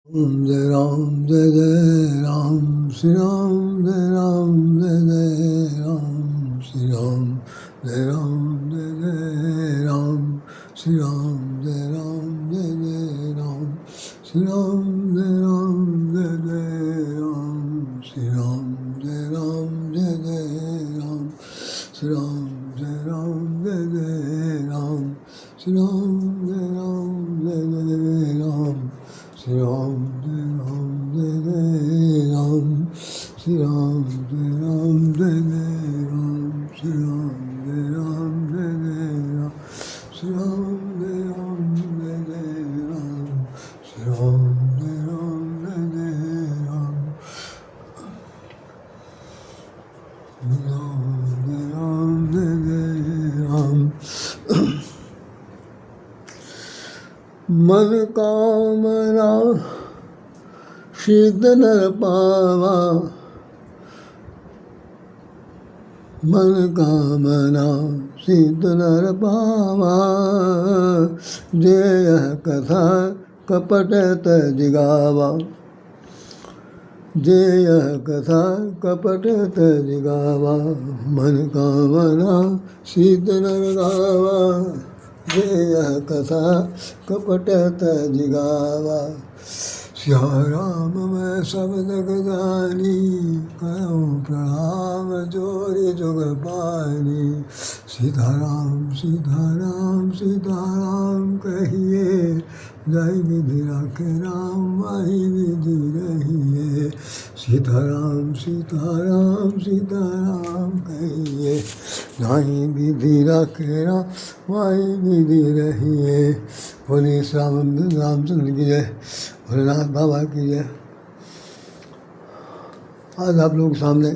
जय राम जय जय राम श्री राम जय राम जय जय राम श्री राम जय राम जय जय राम श्री राम जय राम जय जय राम श्री राम जय राम जय जय राम श्री राम जय राम जय जय राम श्री राम जय राम जय जय राम श्री राम जय राम जय जय राम श्री राम जय राम जय जय राम श्री राम जय राम जय जय राम श्री राम जय राम जय जय राम श्री राम जय राम जय जय राम श्री राम जय राम जय जय राम राम जय राम जय जय राम। मन कामना सिद्ध नर पावा, मन कामना सिद्ध नर पावा, जे यह कथा कपट तजिगावा, जे यह कथा कपट तजिगावा, मन कामना सिद्ध नर गावा, जे यह कथा कपट तजिगावा। सिया राम मैं सब जग जानी, करूँ प्रणाम जोरी जुग पानी। सीताराम सीताराम सीताराम कहिए, जय विधि राखे राम वही विधि रहिए। सीताराम सीताराम सीताराम कहिए, जय विधि राखे राम वही विधि रहिए। बोलिए रामचंद्र की जय, भोलेनाथ बाबा की जय। आज आप लोगों के सामने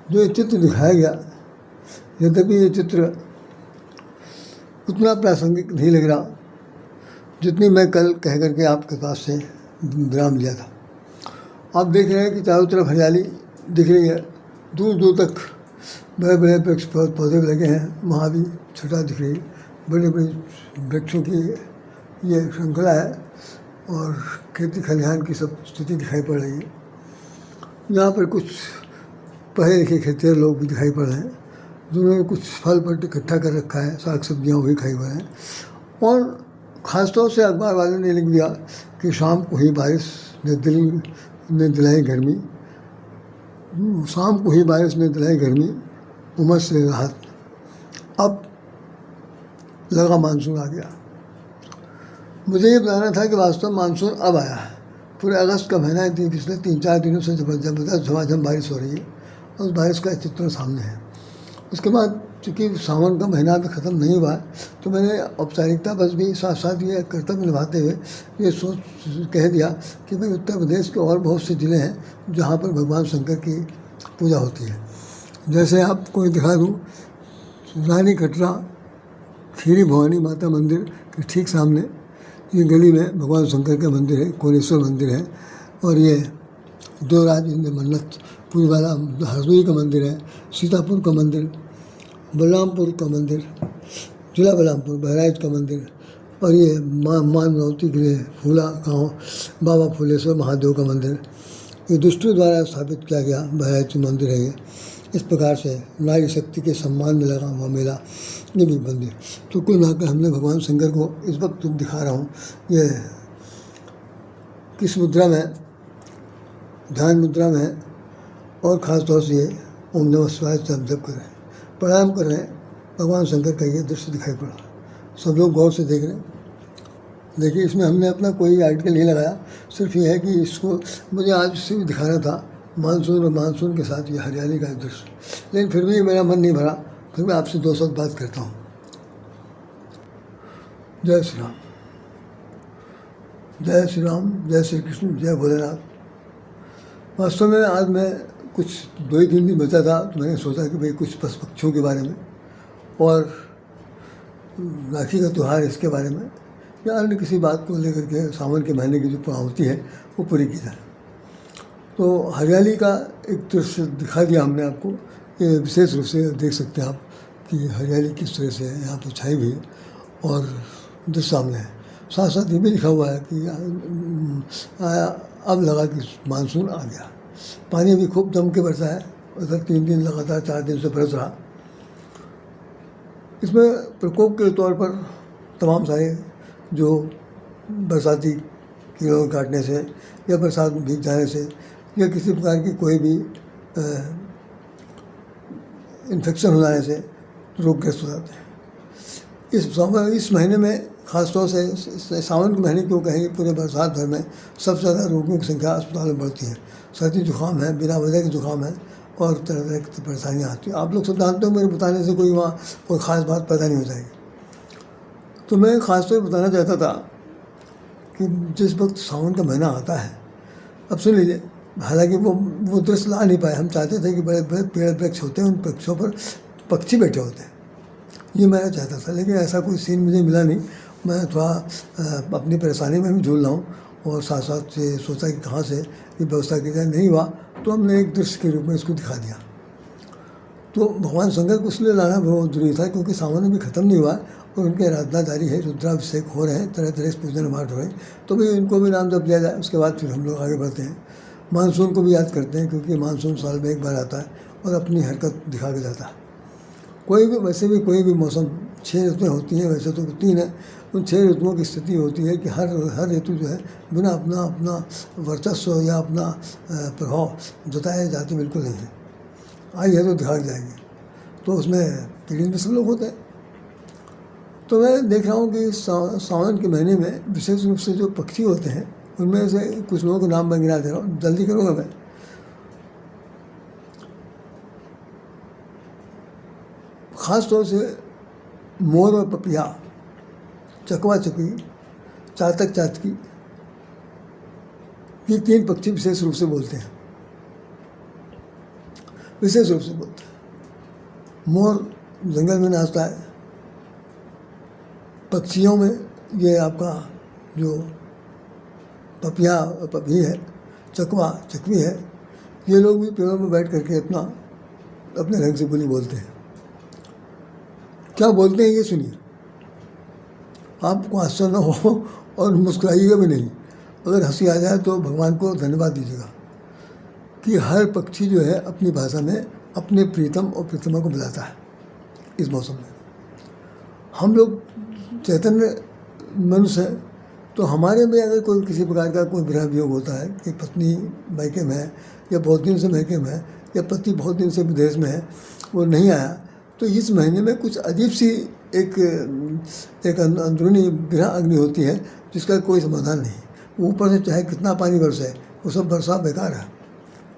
जो ये चित्र दिखाया गया, यद्यपि ये चित्र उतना प्रासंगिक नहीं लग रहा जितनी मैं कल कह करके आपके पास से विराम लिया था। आप देख रहे हैं कि चारों तरफ हरियाली दिख रही है, दूर दूर तक बड़े बड़े वृक्ष पौधे लगे हैं, वहाँ भी छटा दिख रही है, बड़े बड़े वृक्षों की ये श्रृंखला है और खेती खलिहान की सब स्थिति दिखाई पड़ रही है। यहाँ पर कुछ पढ़े लिखे खेतिहर लोग भी दिखाई पड़ रहे हैं, जिन्होंने कुछ फल पर इकट्ठा कर रखा है, साग सब्जियाँ वही खाई हुए हैं। और ख़ासतौर से अखबार वाले ने लिख दिया कि शाम को ही बारिश ने दिलाई गर्मी, शाम को ही बारिश ने दिलाई गर्मी, उमस से राहत। अब लगा मानसून आ गया। मुझे ये बताना था कि वास्तव में मानसून अब आया है। पूरे अगस्त का महीना है, पिछले 3-4 दिनों से ज़बरदस्त झमाझम बारिश हो रही है और उस बारिश का चित्र सामने है। उसके बाद चूँकि सावन का महीना भी ख़त्म नहीं हुआ है, तो मैंने औपचारिकता बस भी साथ साथ ये कर्तव्य निभाते हुए ये सोच कह दिया कि भाई उत्तर प्रदेश के और बहुत से ज़िले हैं जहाँ पर भगवान शंकर की पूजा होती है। जैसे आपको दिखा दूँ, रानी कटरा खीरी भवानी माता मंदिर के ठीक सामने ये गली में भगवान शंकर का मंदिर है, कोलेश्वर मंदिर है। और ये देवराज इंद्र मन्नतपुर वाला हरदोई का मंदिर है, सीतापुर का मंदिर, बलरामपुर का मंदिर, जिला बलरामपुर बहराइच का मंदिर, और ये माँ मनौती के लिए फूला गाँव बाबा फूलेश्वर महादेव का मंदिर, ये दुष्टों द्वारा स्थापित किया गया बहराइच मंदिर है। ये इस प्रकार से नारी शक्ति के सम्मान में लगा हुआ मेला, ये भी मंदिर। तो कुल मिलाकर हमने भगवान शंकर को इस वक्त दिखा रहा हूँ, ये किस मुद्रा में, ध्यान मुद्रा में है, और ख़ास तौर से ये ओम नमः शिवाय जप कर रहे हैं, प्रणाम कर रहे हैं। भगवान शंकर का ये दृश्य दिखाई पड़ा, सब लोग गौर से देख रहे हैं। देखिए, इसमें हमने अपना कोई आर्टिकल नहीं लगाया, सिर्फ ये है कि इसको मुझे आज से भी दिखाना था, मानसून और मानसून के साथ ये हरियाली का दृश्य। लेकिन फिर भी मेरा मन नहीं भरा, फिर मैं आपसे 2 शब्द बात करता हूँ। जय श्री राम, जय श्री राम, जय श्री कृष्ण, जय भोलेनाथ। वास्तव में आज मैं कुछ 2-3 दिन बचा था, तो मैंने सोचा कि भाई कुछ पशु पक्षियों के बारे में और राखी का त्यौहार इसके बारे में या अन्य किसी बात को लेकर के सावन के महीने की जो पूर्णाहुति है वो पूरी की जाए। तो हरियाली का एक दृश्य दिखा दिया हमने आपको, ये विशेष रूप से देख सकते हैं आप कि हरियाली किस तरह से यहाँ पर छाई हुई है। और जो सामने है, साथ साथ ये भी लिखा हुआ है कि अब लगा कि मानसून आ गया। पानी भी खूब जम के बरसा है, उधर 3 दिन लगातार 4 दिन से बरस रहा। इसमें प्रकोप के तौर पर तमाम सारे जो बरसाती कीड़ों के काटने से या बरसात में भीग जाने से या किसी प्रकार की कोई भी इन्फेक्शन हो जाने से रोगग्रस्त हो जाते हैं। इस महीने में ख़ास तौर से सावन के महीने क्यों कहेंगे, पूरे बरसात भर में सबसे ज़्यादा रोगियों की संख्या अस्पताल में बढ़ती है। सर्दी जुकाम है, बिना वजह के जुकाम है और तरह तरह की परेशानियाँ आती हैं। आप लोग सब जानते हो, मेरे बताने से कोई वहाँ कोई ख़ास बात पैदा नहीं हो जाएगी। तो मैं ख़ास तौर पर बताना चाहता था कि जिस वक्त सावन का महीना आता है, अब सुन लीजिए, हालांकि वो दृश्य ला नहीं पाए। हम चाहते थे कि बड़े बड़े पेड़ वृक्ष होते हैं, उन वृक्षों पर पक्षी बैठे होते हैं, ये मैं चाहता था, लेकिन ऐसा कोई सीन मुझे मिला नहीं। मैं थोड़ा अपनी परेशानी में भी झूल रहा हूँ और साथ साथ ये सोचा कि कहाँ से ये व्यवस्था की जाए। नहीं हुआ तो हमने एक दृश्य के रूप में इसको दिखा दिया। तो भगवान शंकर को इसलिए लाना बहुत जरूरी था क्योंकि सावन अभी ख़त्म नहीं हुआ है और उनकी आराधना जारी है, रुद्राभिषेक हो रहे हैं, तरह तरह से पूजन पाठ हो रहे हैं। तो भाई इनको भी नाम जप लिया जाए, उसके बाद फिर हम लोग आगे बढ़ते हैं। मानसून को भी याद करते हैं क्योंकि मानसून साल में एक बार आता है और अपनी हरकत दिखा के जाता है। कोई भी वैसे भी कोई भी मौसम 6 ऋतुएँ होती हैं, वैसे तो 3 है। उन 6 ऋतुओं की स्थिति होती है कि हर ऋतु जो है बिना अपना वर्चस्व या अपना प्रभाव जताए जाते बिल्कुल नहीं है। आई है तो दिखा जाएंगे, तो उसमें पीड़ित भी सब लोग होते हैं। तो मैं देख रहा हूँ कि सावन के महीने में विशेष रूप से जो पक्षी होते हैं उनमें से कुछ लोगों के नाम मैं गिना दे रहा हूँ, जल्दी करूँगा मैं। ख़ास तौर से मोर और पपिया, चकवा चकवी, चातक चातकी, ये 3 पक्षी विशेष रूप से बोलते हैं, विशेष रूप से बोलते हैं। मोर जंगल में नाचता है, पक्षियों में ये आपका जो पपिया पपी है, चकवा चकवी है, ये लोग भी पेड़ों में बैठ करके अपने रंग से बोली बोलते हैं। क्या बोलते हैं ये सुनिए, आपको आश्चर्य न हो और मुस्कुराइएगा भी नहीं। अगर हंसी आ जाए तो भगवान को धन्यवाद दीजिएगा कि हर पक्षी जो है अपनी भाषा में अपने प्रीतम और प्रीतमा को बुलाता है इस मौसम में। हम लोग चैतन्य मनुष्य हैं, तो हमारे में अगर कोई किसी प्रकार का कोई विरह वियोग होता है कि पत्नी मायके में है या बहुत दिन से मायके में है या पति बहुत दिन से विदेश में है, वो नहीं आया, तो इस महीने में कुछ अजीब सी एक अंदरूनी विरह अग्नि होती है जिसका कोई समाधान नहीं। ऊपर से चाहे कितना पानी बरसे, वो सब बरसात बेकार है,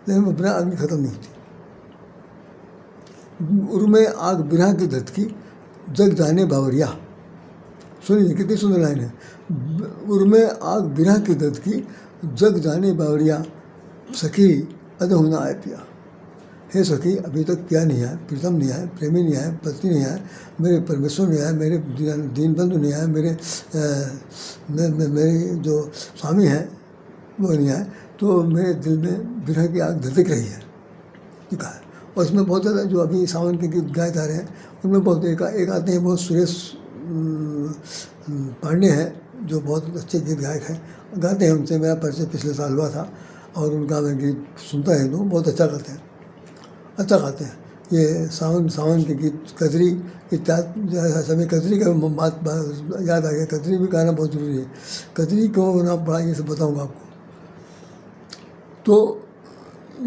लेकिन वो विरह अग्नि खत्म नहीं होती। उर्मे आग विरह की धतकी, जग जाने बावरिया। सुनिए कितनी सुंदर लाइन है। उर्मे आग विरह की धतकी, जग जाने बावरिया, सखी अदह ना आए पिया। हे सखी, अभी तक पिया नहीं आया, प्रीतम नहीं आया, प्रेमी नहीं आया, पत्नी नहीं आया, मेरे परमेश्वर नहीं आया, मेरे दीन बंधु नहीं आया, मेरे जो स्वामी हैं वो नहीं आए, तो मेरे दिल में विरह की आग धधक रही है, ये कहा है। और इसमें बहुत ज़्यादा जो अभी सावन के गीत गाए जा रहे हैं उनमें बहुत एक आते हैं, बहुत सुरेश पांडे हैं जो बहुत अच्छे गीत गायक हैं, गाते हैं। उनसे मेरा परिचय पिछले साल हुआ था और उनका मैं गीत सुनता है तो बहुत अच्छा गाते हैं, अच्छा गाते हैं। ये सावन के गीत, कजरी इत्यादि, समय कजरी का बात याद आ गया, कजरी भी गाना बहुत ज़रूरी है। कजरी क्यों गाना पड़ा ये सब बताऊँगा आपको। तो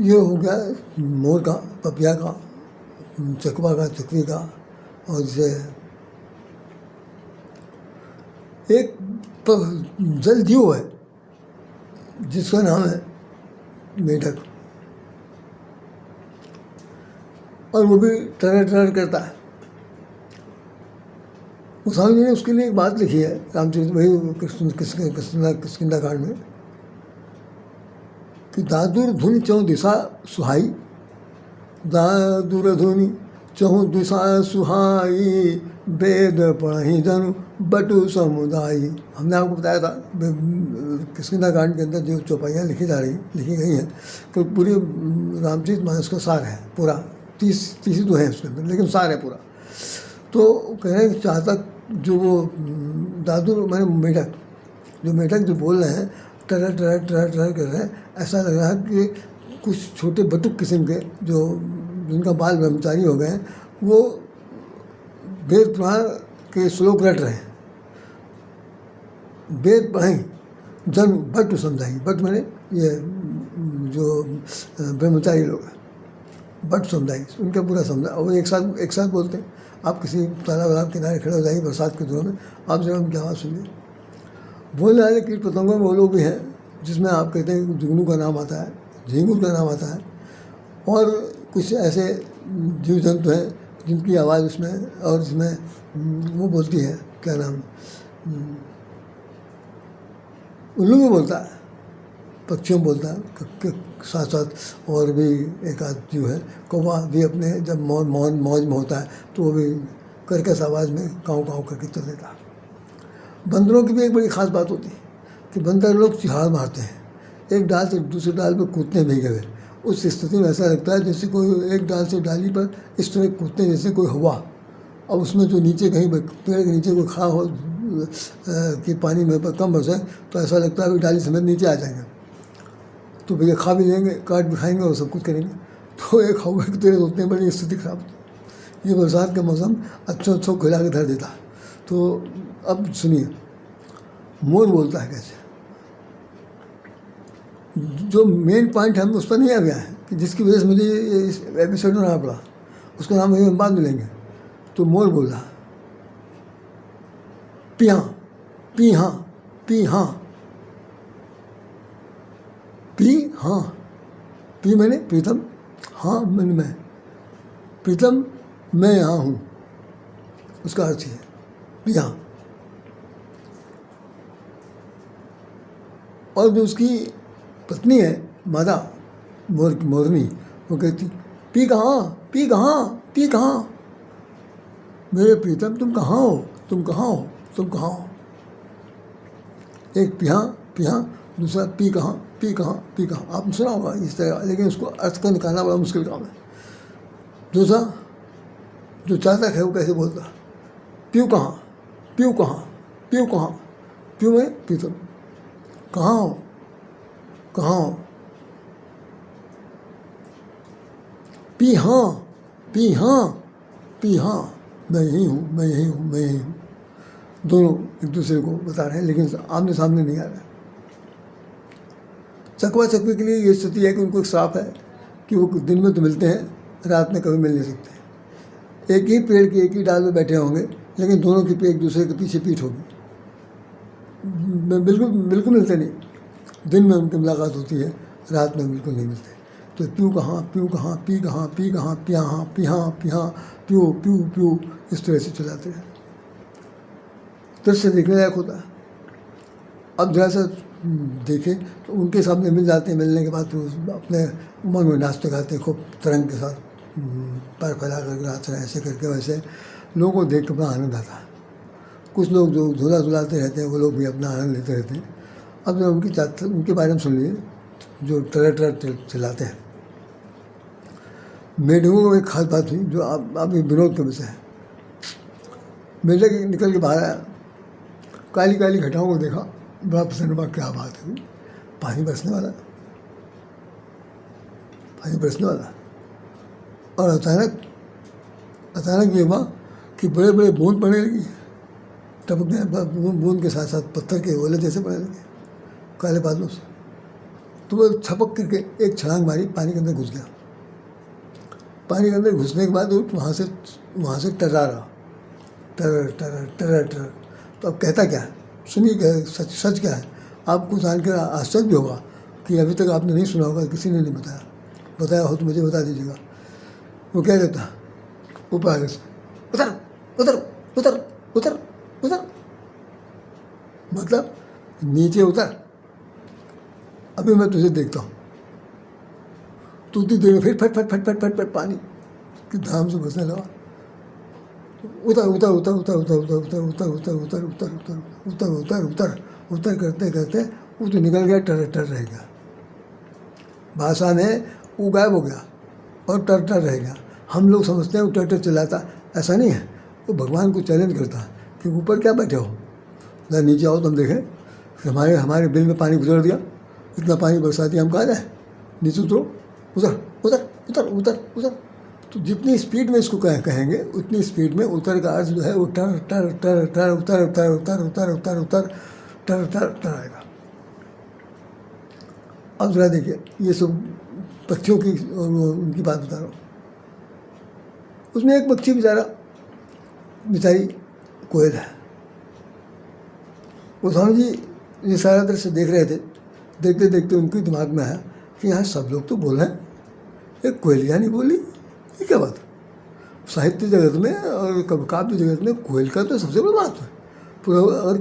ये हो गया मोर का, पपिया का, चकवा का, चकवी का, और जैसे एक जलजीव है जिसका नाम है मेढक, और वो भी टरर टरर करता है। गोस्वामी जी ने उसके लिए एक बात लिखी है रामचरित, वही किष्किंधा कांड में, कि दादुर धुन चौं दिशा सुहाई, दादुर धुनि चौं दिशा सुहाई, वेद पढ़ी जनु बटु समुदायी। हमने आपको बताया था किष्किंधा कांड के अंदर जो चौपाइयाँ लिखी गई हैं, तो पूरी रामचरित मानस का सार है पूरा। 30 तो है उसके अंदर, लेकिन सार है पूरा। तो कह रहे हैं चातक जो वो दादू मैंने मेढक, जो मेढक जो बोल रहे हैं, टर टर टर टर कर रहे हैं, ऐसा लग रहा है कि कुछ छोटे बटुक किस्म के जो जिनका बाल ब्रह्मचारी हो गए हैं, वो वेद पुराण के श्लोक रट रहे हैं। वेद पढ़ें जन्म बट समझाएंगे, बट मैंने ये जो ब्रह्मचारी लोग हैं, बट समझाएंगे, उनका पूरा समझा। और वो एक साथ बोलते हैं। आप किसी तालाब वालाब किनारे खड़े हो जाइए बरसात के दिनों में, आप जब उनकी आवाज़ सुनिए। बोलने वाले कीट पतंगों में वो लोग भी हैं जिसमें आप कहते हैं जुगनू का नाम आता है, झींगुर का नाम आता है, और कुछ ऐसे जीव जंतु हैं जिनकी आवाज़ उसमें, और इसमें वो बोलती है, क्या नाम, उल्लू भी बोलता है, पक्षियों में बोलता है के साथ साथ। और भी एक आध जीव है, कौवा भी अपने जब मौज में होता है तो वो भी कर्कश आवाज़ में काँव काँव करके चल देता है। बंदरों की भी एक बड़ी ख़ास बात होती है कि बंदर लोग चिहाड़ मारते हैं, एक डाल से दूसरे डाल पर कूदते भीगे हुए। उस स्थिति में ऐसा लगता है जैसे कोई एक डाल से डाली पर इस तरह कूदते जैसे कोई हवा, और उसमें जो नीचे कहीं पेड़ के नीचे कोई खड़ा हो कि पानी में कम बरसे तो ऐसा लगता है कि डाली समेत नीचे आ जाएंगे। तो भैया खा भी लेंगे, काट भी खाएंगे और सब कुछ करेंगे। तो एक हवा की तरह होते हैं, बड़ी स्थिति खराब होती है। ये बरसात का मौसम अच्छों खिला के धर देता है। तो अब सुनिए, मोर बोलता है कैसे। जो मेन पॉइंट हम उस पर नहीं आ गया है कि जिसकी वजह से मुझे इस एपिसोड में आना पड़ा, उसका नाम हम बाद में लेंगे। तो मोर बोला पिया पी हाँ पी हाँ पी हाँ, पी मैंने प्रीतम, हाँ मैंने मैं, प्रीतम मैं यहाँ हूँ, उसका अर्थ है पिया। और जो उसकी पत्नी है मादा मोरनी, वो कहती पी कहाँ पी कहाँ पी कहाँ, मेरे प्रीतम तुम कहाँ हो, तुम कहाँ हो, तुम कहाँ हो। एक पिया पिया, दूसरा पी कहाँ पी कहाँ पी कहाँ। आपने सुना होगा इस तरह, लेकिन उसको अर्थ का निकालना बड़ा मुश्किल काम है। दूसरा जो चातक है वो कैसे बोलता, प्यू कहाँ प्यू कहाँ प्यू कहाँ, प्यू में प्रीतम, कहाँ हो कहाँ हो, पी हाँ पी हाँ पी हाँ, मैं यही हूँ मैं यही हूँ मैं यही हूँ। दोनों एक दूसरे को बता रहे हैं लेकिन आमने सामने नहीं आ रहे। चकवा चकवे के लिए ये स्थिति है कि उनको एक श्राप है कि वो दिन में तो मिलते हैं, रात में कभी मिल नहीं सकते। एक ही पेड़ की एक ही डाल में बैठे होंगे लेकिन दोनों की एक दूसरे के पीछे पीठ होगी, बिल्कुल मिलते नहीं। दिन में उनकी मुलाकात होती है, रात में बिल्कुल नहीं मिलते। तो प्यू कहाँ प्यू कहाँ पी कहाँ पी कहाँ पिया हाँ पिया पिया प्यू प्यू प्यू, इस तरह से चलाते हैं। दृश्य देखने लायक होता है। अब जरा सा देखें तो उनके सामने मिल जाते हैं, मिलने के बाद तो अपने मन में नाचते गाते खूब तरंग के साथ पैर फैला कर नाच रहे हैं, ऐसे करके वैसे लोगों को देख कर बड़ा आनंद आता है। कुछ लोग जो झूला झुलाते रहते हैं वो लोग भी अपना आनंद लेते रहते हैं। अब जब उनके बारे में सुन लीजिए जो टर चलाते हैं। मेढकों को एक खास बात हुई जो अभी विनोद के विषय है। मेढक निकल के बाहर आया, काली काली घटाओं को देखा, बड़ा प्रसन्न हुआ, क्या बात है, पानी बरसने वाला, पानी बरसने वाला। और अचानक ये हुआ कि बड़े बड़े बूंद पड़ने लगी, टपकने बूंद के साथ साथ पत्थर के ओले जैसे पड़ने लगे काले बादलों से। तो वो छपक करके एक छलांग मारी, पानी के अंदर घुस गया। पानी के अंदर घुसने के बाद वहाँ से टर्रा रहा, टर। तो अब कहता क्या है, सुनिए क्या सच क्या है। आपको जानकर आश्चर्य भी होगा कि अभी तक आपने नहीं सुना होगा, किसी ने नहीं बताया हो तो मुझे बता दीजिएगा। वो क्या कहता, ऊपर आगे से उतर उतर उतर उतर उतर, मतलब नीचे उतर, अभी मैं तुझे देखता हूँ। तो उतनी देर में फिर फट फट फट फट फट फट पानी की धाम से घुसने लगा। उतर उतर उतर उतर उतर उतर उतर उतर उतर उतर उतर उतर उतर उतर उतर करते करते वो तो निकल गया, टर रह गया। भाषा में वो गायब हो गया और टर रह गया। हम लोग समझते हैं वो टर चलाता, ऐसा नहीं है। वो भगवान को चैलेंज करता कि ऊपर क्या बैठे हो, जरा नीचे आओ, तुम देखें कि हमारे हमारे बिल में पानी गुजर दिया, इतना पानी बरसा दिया, हम कहाँ जाए, नीचे उतरो, उतर उतर उतर उतर उतर। तो जितनी स्पीड में इसको कहेंगे उतनी स्पीड में उतर का अर्थ जो है वो टर टर टर टर उतर उतर उतर उतर उतर उतर टर टर टर आएगा। अब जरा देखिए, ये सब पक्षियों की और उनकी बात बता रहा हूँ। उसमें एक पक्षी बेचारी कोयल है। वो स्वामी जी ये सारा दृश्य देख रहे थे, देखते देखते उनके दिमाग में आया कि यहाँ सब लोग तो बोल रहे हैं, एक कोयलिया नहीं बोली, ये क्या बात। साहित्य जगत में और काव्य जगत में कोयल का तो सबसे बड़ा महत्व है। पूरा अगर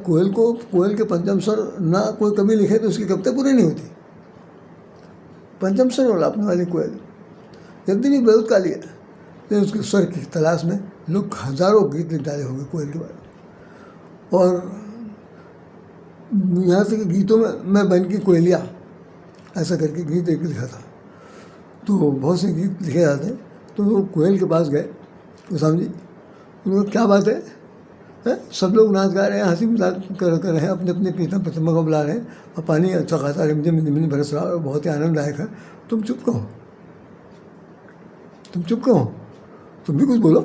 कोयल के पंचम स्वर ना कोई कवि लिखे तो उसकी कविता पूरी नहीं होती। पंचम स्वर लापने वाली कोयल यद्यपि बहुत काली है, लेकिन उसके स्वर की तलाश में लोग हजारों गीत लिख डाले होंगे कोयल के बारे में। और यहाँ से गीतों में मैं बन की कोयलिया ऐसा करके गीत एक लिखा था। तो बहुत से गीत लिखे जाते हैं। तो वो कोयल के पास गए, गोस्वामी जी उनको क्या बात है, सब लोग नाच गा रहे हैं, हंसी मजाक कर रहे हैं, अपने अपने प्रीतम प्रतिमा को बुला रहे हैं, और पानी अच्छा खासा रिमझिम रिमझिम बरस रहा है और बहुत ही आनंददायक है। तुम चुप कहो, तुम चुप कहो, तुम भी कुछ बोलो।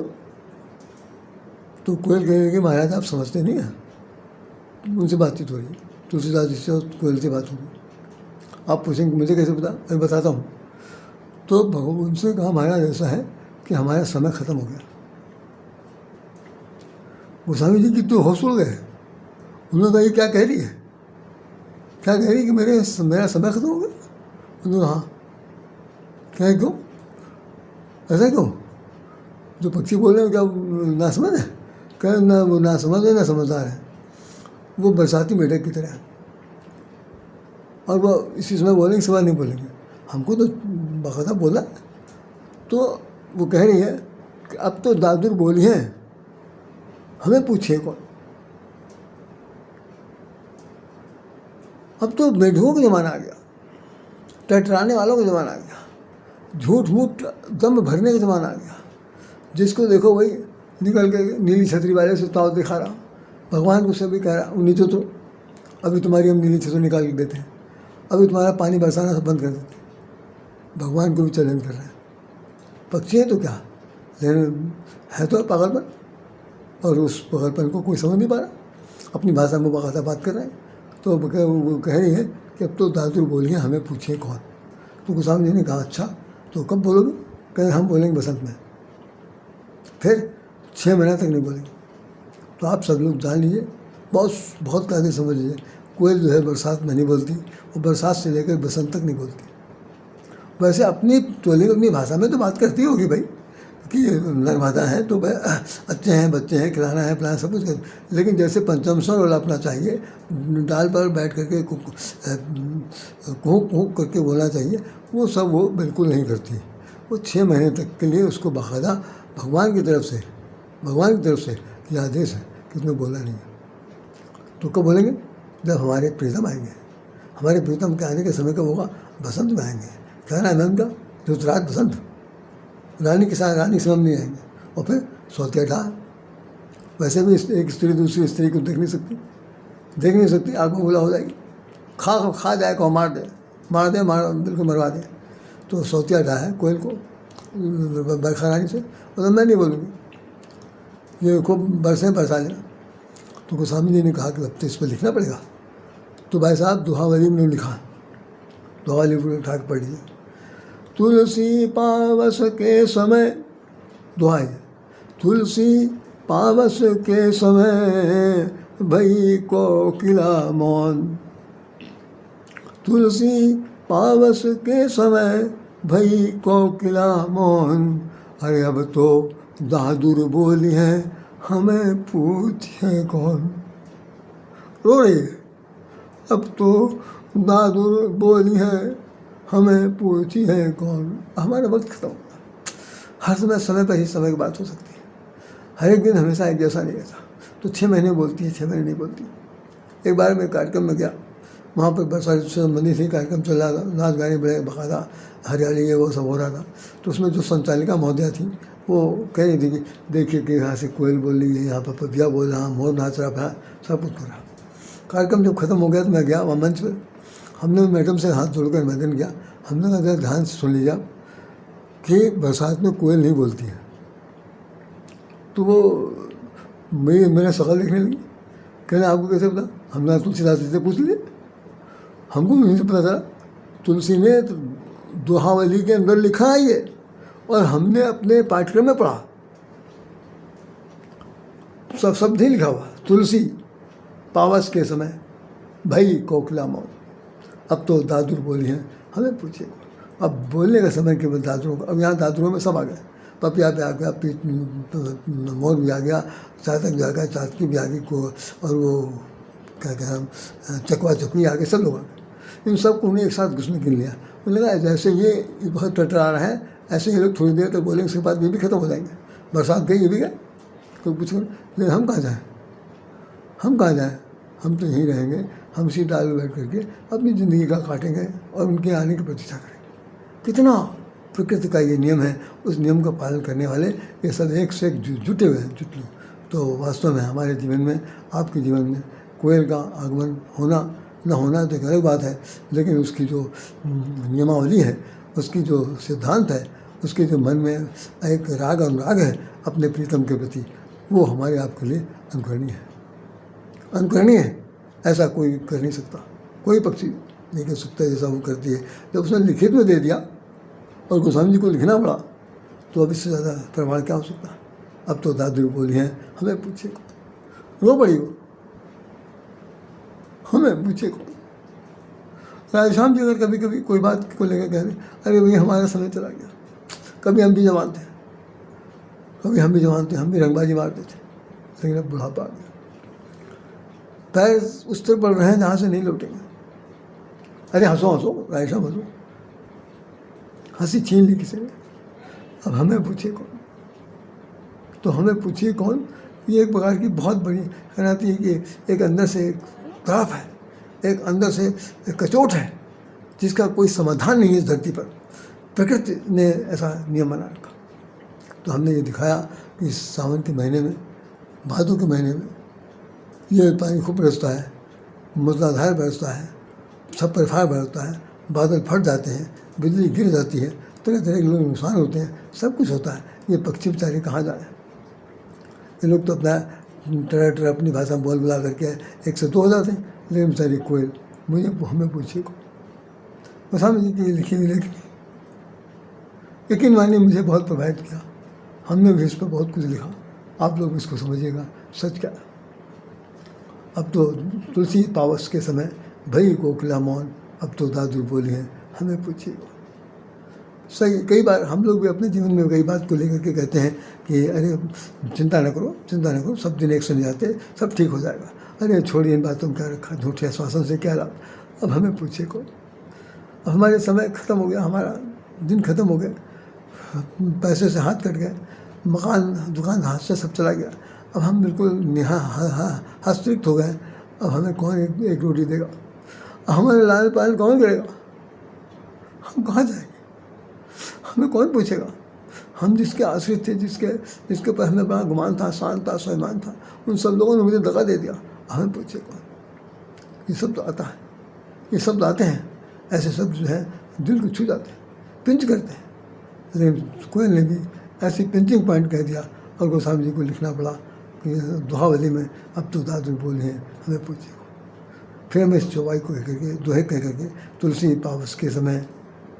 तो कोयल कहेगी महाराज आप समझते नहीं हैं, उनसे बातचीत हो रही है, तुलसीदास जी से कोयल से बात होगी। आप पूछेंगे मुझे कैसे पता, मैं बताता हूँ। तो भगवान उनसे कहा महाराज ऐसा है कि हमारा समय ख़त्म हो गया। गोस्वामी जी की तो होश उड़ गए। उन्होंने कहा ये क्या कह रही है, क्या कह रही है कि मेरा समय ख़त्म हो गया। उन्होंने हाँ, क्या क्यों, ऐसा क्यों, जो पक्षी बोल रहे हैं क्या ना समझ है, कह ना वो ना समझ है ना समझदार है, वो बरसाती मेढक की तरह है। और वो इसी समय बोलेंगे, सवाल नहीं बोलेंगे, हमको तो बाकायदा बोला। तो वो कह रही है कि अब तो दादुर बोली हैं, हमें पूछिए कौन। अब तो मेढकों का ज़माना आ गया, टटराने वालों का ज़माना आ गया, झूठ मूठ दम भरने का ज़माना आ गया। जिसको देखो वही निकल के नीली छतरी वाले से ताव दिखा रहा, भगवान को सभी कह रहा नीचे तो अभी तुम्हारी हम नीली छतरी निकाल के देते हैं, अभी तुम्हारा पानी बरसाना सब बंद कर देते हैं। भगवान को भी चैलेंज कर रहे हैं। पक्षी है तो क्या, लेकिन है तो पागलपन, और उस पागलपन को कोई समझ नहीं पा रहा, अपनी भाषा में बाकायदा बात कर रहे हैं। तो वो कह रही है कि अब तो दादुर बोलिए, हमें पूछिए कौन। तो गोस्वामी जी ने कहा अच्छा तो कब बोलोगे, कहें हम बोलेंगे बसंत में, फिर 6 महीने तक नहीं बोलेंगे। तो आप सब लोग जान लीजिए, बहुत कायदे समझ लीजिए, कोयल जो है बरसात में नहीं बोलती, वो बरसात से लेकर बसंत तक नहीं बोलती। वैसे अपनी टोली अपनी भाषा में तो बात करती होगी भाई, कि नर्मदा है तो अच्छे हैं, बच्चे हैं, खिलाना है, पिलाना सब कुछ कर, लेकिन जैसे पंचम स्वर उलापना चाहिए, डाल पर बैठ करके कुहक करके बोलना चाहिए, वो सब वो बिल्कुल नहीं करती। वो 6 महीने तक के लिए उसको बाकायदा भगवान की तरफ से यह आदेश है कि उसमें बोलना नहीं है। तो कब बोलेंगे, जब हमारे प्रीतम आएंगे। हमारे प्रीतम के आने के समय कब होगा, बसंत में आएंगे। क्या नाम है उनका, ऋतुराज बसंत, रानी के साथ रानी समय नहीं आएंगे। और फिर सोते ढा, वैसे भी एक स्त्री दूसरी स्त्री को देख नहीं सकती, आग में बोला हो जाएगी, खा जाए को मार दे बिल्कुल मरवा दे। तो सोतिया ढा है कोयल को बरखा रानी से, मतलब मैं नहीं बोलूँगी, ये खूब बरसा लेना। तो गोस्वामी जी ने कहा कि अब तो इस पर लिखना पड़ेगा। तो भाई साहब दोहावली में लिखा, दोहावली उठा के पढ़ लीजिए। तुलसी पावस के समय, दुआ है, तुलसी पावस के समय भई कोकिला मौन, तुलसी पावस के समय भई कोकिला मौन, अरे अब तो दादुर बोली है, हमें पूछे कौन। रो रही है, अब तो दादुर बोली है, हमें पूछी है कौन। हमारा वक्त खत्म होगा, हर समय पर ही समय की बात हो सकती है, हर एक दिन हमेशा एक जैसा नहीं रहता। तो 6 महीने बोलती है, 6 महीने नहीं बोलती। एक बार मैं कार्यक्रम में गया, वहाँ पर बरसात से संबंधित ही कार्यक्रम चल रहा था, नाच गाने बड़े बाकायदा, हरियाली ये वो सब हो रहा था। तो उसमें जो संचालिका महोदया थी वो कह रही थी कि देखिए कि यहाँ से कोयल बोल रही है, यहाँ पर पपिया बोल रहा, मोर नाच रहा था, सब कुछ कर रहा। कार्यक्रम जब खत्म हो गया तो मैं गया वहाँ मंच पर, हमने मैडम से हाथ जोड़कर निवेदन किया, हमने कहा ध्यान से सुन लीजिए कि बरसात में कोयल नहीं बोलती है। तो वो मेरा शकल देखने लगी, कहने आपको कैसे पता? हमने तुलसीदास जी से पूछ लिए, हमको नहीं पता था। तुलसी ने दोहावली के अंदर लिखा है ये, और हमने अपने पाठ्यक्रम में पढ़ा, सब शब्द ही लिखा हुआ, तुलसी पावस के समय भई कोकिला मौन। अब तो दादुर बोली हैं, हमें पूछिए अब बोलने का समय केवल दादुरों का। अब यहाँ दादुरों में सब आ गए, पपिया भी आ गया, मोर भी आ गया, चातक भी आ गया, चातकी भी आ गई को, और वो क्या कहते हैं चकवा चकवी आ गए, सब लोग आ गए। इन सब को उन्हें एक साथ घुसने गिन लिया। उन्होंने कहा जैसे ये बहुत टटरा रहा है, ऐसे ये लोग थोड़ी देर तक बोलेंगे, उसके बाद ये भी खत्म हो जाएंगे। बरसात गई, ये भी गए। तो पूछो लेकिन हम कहाँ जाएँ, हम कहाँ जाएँ? हम तो यहीं रहेंगे, हम इसी डाल बैठ करके अपनी ज़िंदगी का काटेंगे और उनके आने की प्रतीक्षा करेंगे। कितना प्रकृति का ये नियम है, उस नियम का पालन करने वाले ये सब एक से एक जुटे हुए हैं, जुट लोग। तो वास्तव में हमारे जीवन में, आपके जीवन में कोयल का आगमन होना न होना तो एक अलग बात है, लेकिन उसकी जो नियमावली है, उसकी जो सिद्धांत है, उसके जो मन में एक राग अनुराग है अपने प्रीतम के प्रति, वो हमारे आपके लिए अनुकरणीय है। अनुकरणीय है, ऐसा कोई कर नहीं सकता, कोई पक्षी नहीं कर सकता जैसा वो करती है। जब उसने लिखित में दे दिया और गोस्वामी जी को लिखना पड़ा, तो अब इससे ज़्यादा प्रमाण क्या हो सकता। अब तो दादू बोली हैं, हमें पूछे कौन, रो पड़ी वो, हमें पूछे कौन। राधेश्याम जी अगर कभी कभी कोई बात को लेकर कह रहे, अरे भैया हमारा समय चला गया, कभी हम भी जवान थे, कभी हम भी जवान थे, हम भी रंगबाजी मारते थे, लेकिन अब बुढ़ापा आ गया, पैर उस तरफ बढ़ रहे हैं जहाँ से नहीं लौटेंगे। अरे हंसो हंसो, राधेश्याम हंसो, हंसी छीन ली किसी ने, अब हमें पूछिए कौन। तो हमें पूछिए कौन, ये एक प्रकार की बहुत बड़ी कहनाती है कि एक अंदर से एक तड़प है, एक अंदर से एक कचोट है, जिसका कोई समाधान नहीं है इस धरती पर। प्रकृति ने ऐसा नियम बना रखा। तो हमने ये दिखाया कि सावन के महीने में, भादों के महीने में ये पानी खूब बरसता है, मूसलाधार बरसता है, छप्पर फाड़ बरसता है, बादल फट जाते हैं, बिजली गिर जाती है, तरह तरह के लोग नुकसान होते हैं, सब कुछ होता है। ये पक्षी बेचारे कहाँ जाए? ये लोग तो अपना टर अपनी भाषा में बोल बुला करके एक से दो हो जाते हैं, लेकिन बेचारी कोयल मुझे हमें पूछिए को। गोस्वामी जी की लिखी हुई लेखनी यकीन मानिए मुझे बहुत प्रभावित किया। हमने भी इस पर बहुत कुछ लिखा, आप लोग इसको समझिएगा सच क्या। अब तो तुलसी पावस के समय भई कोकिला मौन, अब तो दादू बोली हैं, हमें पूछिए। सही, कई बार हम लोग भी अपने जीवन में कई बात को लेकर के कहते हैं कि अरे चिंता न करो, चिंता न करो, सब दिन एक से नहीं जाते, सब ठीक हो जाएगा। अरे छोड़िए इन बातों में क्या रखा, झूठे आश्वासन से क्या लाभ। अब हमें पूछिए कौन। अब हमारे समय ख़त्म हो गया, हमारा दिन ख़त्म हो गया, पैसे से हाथ कट गए, मकान दुकान हाथ से सब चला गया। अब हम बिल्कुल हस्तरिक्त हो गए। अब हमें कौन एक रोटी देगा, हमारे लाल पालन कौन करेगा, हम कहाँ जाएंगे, हमें कौन पूछेगा। हम जिसके आश्रित थे, जिसके पर हमें बड़ा गुमान था, शान था, स्वाभिमान था, उन सब लोगों ने मुझे दगा दे दिया, हमें पूछे कौन। ये सब तो आता है, ये सब आते हैं, ऐसे सब जो है दिल को छू जाते हैं, पिंच करते हैं। लेकिन कोई ने भी ऐसी पिंचिंग पॉइंट कह दिया और गोस्वामी जी को लिखना पड़ा कि दोहावली में अब तो दादू बोले हैं, हमें पूछे। फिर हम इस चौपाई को कह करके, दोहे कह करके, तुलसी पावस के समय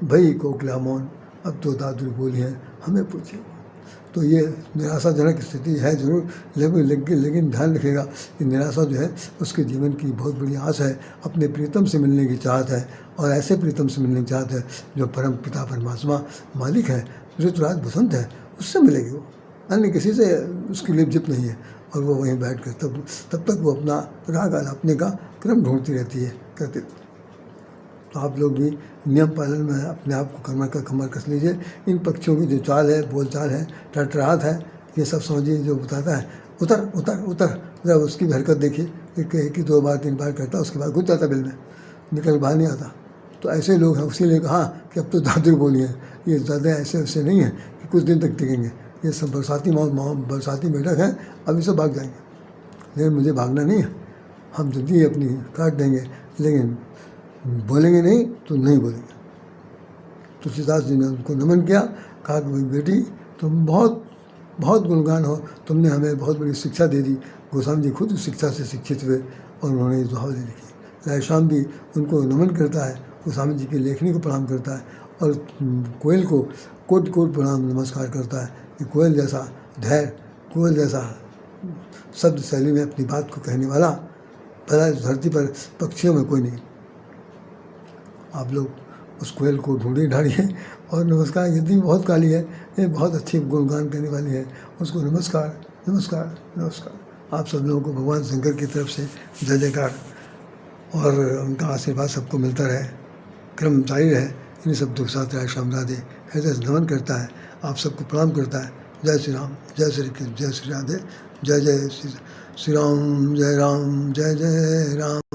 भई कोकिला मौन, अब तो दादू बोली हैं, हमें पूछे। तो ये निराशाजनक स्थिति है जरूर, लेकिन ध्यान रखिएगा कि निराशा जो है उसके जीवन की बहुत बड़ी आस है, अपने प्रीतम से मिलने की चाहत है, और ऐसे प्रीतम से मिलने की चाहत है जो परम पिता परमात्मा मालिक है, ऋतुराज बसंत है, उससे मिलेगी वो, अन्य किसी से उसकी लिपजिप नहीं है। और वो वहीं बैठ कर तब तक वो अपना राग आलापने का क्रम ढूंढती रहती है, करती। तो आप लोग भी नियम पालन में अपने आप को कमर कस लीजिए। इन पक्षियों की जो चाल है, बोल चाल है, टटराहट है, ये सब समझिए जो बताता है, उतर उतर उतर, जब उसकी हरकत देखिए, एक ही 2 बार 3 बार करता, उसके बाद घुस जाता बिल में। निकल बाहर नहीं आता। तो ऐसे लोग हैं, उसीलिए कहा कि अब तो दादर बोली है, ये ज़्यादा ऐसे ऐसे नहीं है कि कुछ दिन तक टिकेंगे। ये सब बरसाती मेढक हैं, अभी सब भाग जाएंगे। लेकिन मुझे भागना नहीं है, हम जिंदगी अपनी काट देंगे, लेकिन बोलेंगे नहीं तो नहीं बोलेंगे। तुलसीदास जी ने उनको नमन किया, कहा कि भाई बेटी तुम बहुत बहुत गुणगान हो, तुमने हमें बहुत बड़ी शिक्षा दे दी। गोस्वामी जी खुद शिक्षा से शिक्षित हुए और उन्होंने ये दुहावली लिखी। रायश्याम भी उनको नमन करता है, गोस्वामी जी की लेखनी को प्रणाम करता है और कोयल को कोटि कोटि प्रणाम नमस्कार करता है कि कोयल जैसा धैर्य, कोयल जैसा शब्द शैली में अपनी बात को कहने वाला भला इस धरती पर पक्षियों में कोई नहीं। आप लोग उस कोयल को ढूंढे ढांढिए और नमस्कार। यदि बहुत काली है, ये बहुत अच्छी गुणगान करने वाली है, उसको नमस्कार नमस्कार नमस्कार। आप सब लोगों को भगवान शंकर की तरफ से जय जयकार और उनका आशीर्वाद सबको मिलता रहे, क्रम जारी रहे। इन सब दुख साथ रायश्याम राधे हृदय से नमन करता है, आप सबको प्रणाम करता है। जय श्री राम, जय श्री कृष्ण, जय श्री राधे, जय जय श्री राम, जय जय राम।